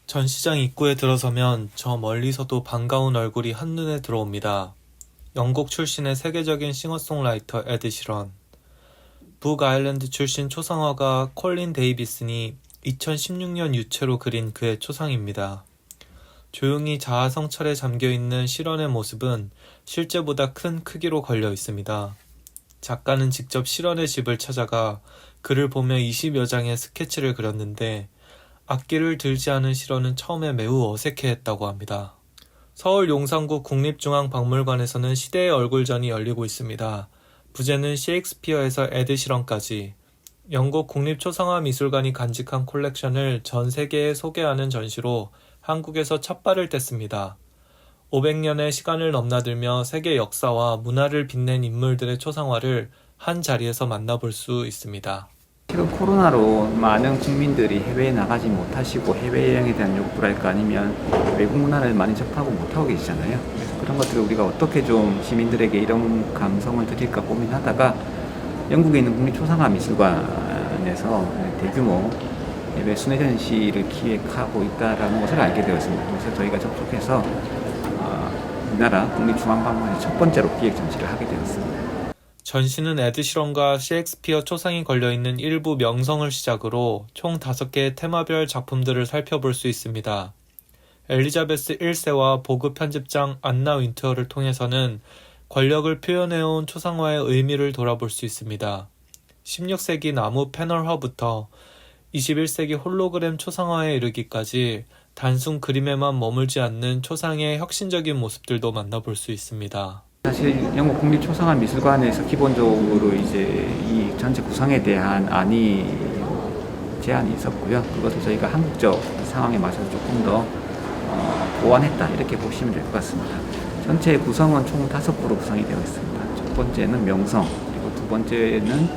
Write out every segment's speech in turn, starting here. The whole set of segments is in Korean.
전시장 입구에 들어서면 저 멀리서도 반가운 얼굴이 한눈에 들어옵니다. 영국 출신의 세계적인 싱어송라이터 에드 시런. 북 아일랜드 출신 초상화가 콜린 데이비슨이 2016년 유채로 그린 그의 초상입니다. 조용히 자아성찰에 잠겨있는 시런의 모습은 실제보다 큰 크기로 걸려 있습니다. 작가는 직접 시런의 집을 찾아가 그를 보며 20여 장의 스케치를 그렸는데 악기를 들지 않은 시런은 처음에 매우 어색해했다고 합니다. 서울 용산구 국립중앙박물관에서는 시대의 얼굴전이 열리고 있습니다. 부제는 셰익스피어에서 에드 시런까지 영국 국립초상화미술관이 간직한 콜렉션을 전 세계에 소개하는 전시로 한국에서 첫 발을 뗐습니다. 500년의 시간을 넘나들며 세계 역사와 문화를 빛낸 인물들의 초상화를 한 자리에서 만나볼 수 있습니다. 지금 코로나로 많은 국민들이 해외에 나가지 못하시고 해외여행에 대한 욕구랄까 아니면 외국 문화를 많이 접하고 못하고 계시잖아요. 그래서 그런 것들을 우리가 어떻게 좀 시민들에게 이런 감성을 드릴까 고민하다가 영국에 있는 국립초상화미술관에서 대규모 해외 순회 전시를 기획하고 있다는 것을 알게 되었습니다. 그래서 저희가 접촉해서 우리나라 국립중앙박물관에 첫 번째로 기획 전시를 하게 되었습니다. 전시는 에드 시런과 셰익스피어 초상이 걸려있는 일부 명성을 시작으로 총 5개의 테마별 작품들을 살펴볼 수 있습니다. 엘리자베스 1세와 보그 편집장 안나 윈트어를 통해서는 권력을 표현해온 초상화의 의미를 돌아볼 수 있습니다. 16세기 나무 패널화부터 21세기 홀로그램 초상화에 이르기까지 단순 그림에만 머물지 않는 초상의 혁신적인 모습들도 만나볼 수 있습니다. 사실 영국 국립초상화미술관에서 기본적으로 이제 이 전체 구성에 대한 제안이 있었고요. 그것을 저희가 한국적 상황에 맞춰서 조금 더 보완했다 이렇게 보시면 될 것 같습니다. 전체 구성은 총 5부로 구성이 되어 있습니다. 첫 번째는 명성, 그리고 두 번째는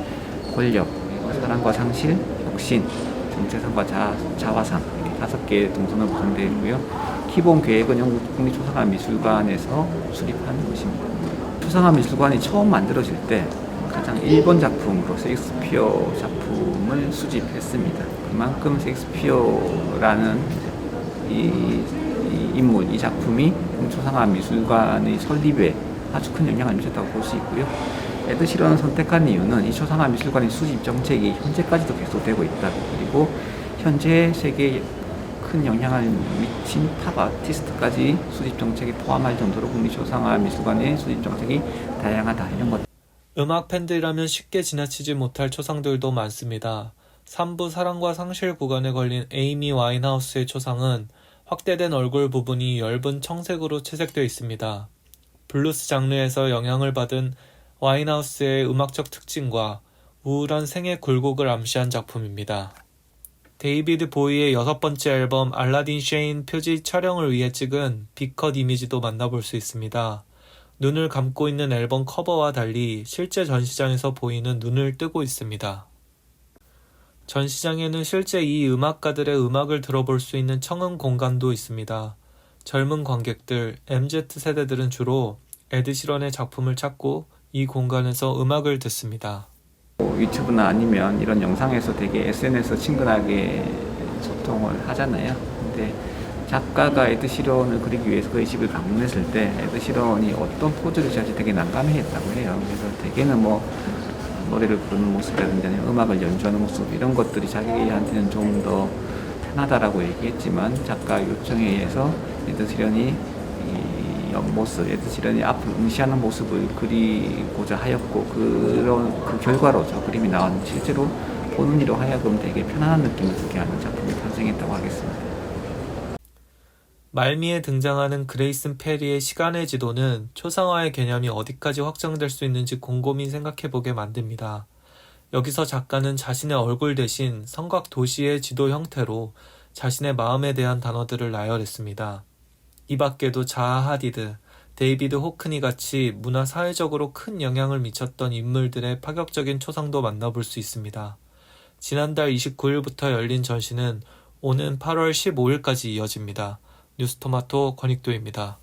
권력, 그리고 사랑과 상실, 혁신, 정체성과 자화상 이렇게 5개의 동선으로 구성되어 있고요. 기본 계획은 영국 국립초상화미술관에서 수립한 것입니다. 초상화미술관이 처음 만들어질 때 가장 1번 작품으로 셰익스피어 작품을 수집했습니다. 그만큼 셰익스피어라는 이 인물, 이 작품이 초상화미술관의 설립에 아주 큰 영향을 미쳤다고 볼 수 있고요. 에드 시런을 선택한 이유는 이 초상화미술관의 수집 정책이 현재까지도 계속되고 있다. 그리고 현재 세계에 큰 영향을 미친 팝 아티스트까지 수집 정책에 포함할 정도로 국립초상화미술관의 수집 정책이 다양하다 이런 것. 음악 팬들이라면 쉽게 지나치지 못할 초상들도 많습니다. 3부 사랑과 상실 구간에 걸린 에이미 와인하우스의 초상은 확대된 얼굴 부분이 엷은 청색으로 채색되어 있습니다. 블루스 장르에서 영향을 받은 와인하우스의 음악적 특징과 우울한 생애 굴곡을 암시한 작품입니다. 데이비드 보이의 6번째 앨범 알라딘 쉐인 표지 촬영을 위해 찍은 빅컷 이미지도 만나볼 수 있습니다. 눈을 감고 있는 앨범 커버와 달리 실제 전시장에서 보이는 눈을 뜨고 있습니다. 전시장에는 실제 이 음악가들의 음악을 들어볼 수 있는 청음 공간도 있습니다. 젊은 관객들, MZ세대들은 주로 에드 시런의 작품을 찾고 이 공간에서 음악을 듣습니다. 유튜브나 아니면 이런 영상에서 되게 SNS 친근하게 소통을 하잖아요. 근데 작가가 에드 시런을 그리기 위해서 그의 집을 방문했을 때 에드 시런이 어떤 포즈를 취할지 되게 난감해했다고 해요. 그래서 대개는 노래를 부르는 모습이라든지 아니면 음악을 연주하는 모습 이런 것들이 자기한테는 좀 더 편하다라고 얘기했지만 작가 요청에 의해서 에드 시런이 에드 시런이 앞을 응시하는 모습을 그리고자 하였고 그 결과로 저 그림이 나왔는데 실제로 보는 이로 하여금 되게 편안한 느낌을 주게 하는 작품이 탄생했다고 하겠습니다. 말미에 등장하는 그레이슨 페리의 시간의 지도는 초상화의 개념이 어디까지 확장될 수 있는지 곰곰이 생각해보게 만듭니다. 여기서 작가는 자신의 얼굴 대신 성곽 도시의 지도 형태로 자신의 마음에 대한 단어들을 나열했습니다. 이 밖에도 자하 하디드, 데이비드 호크니 같이 문화 사회적으로 큰 영향을 미쳤던 인물들의 파격적인 초상도 만나볼 수 있습니다. 지난달 29일부터 열린 전시는 오는 8월 15일까지 이어집니다. 뉴스토마토 권익도입니다.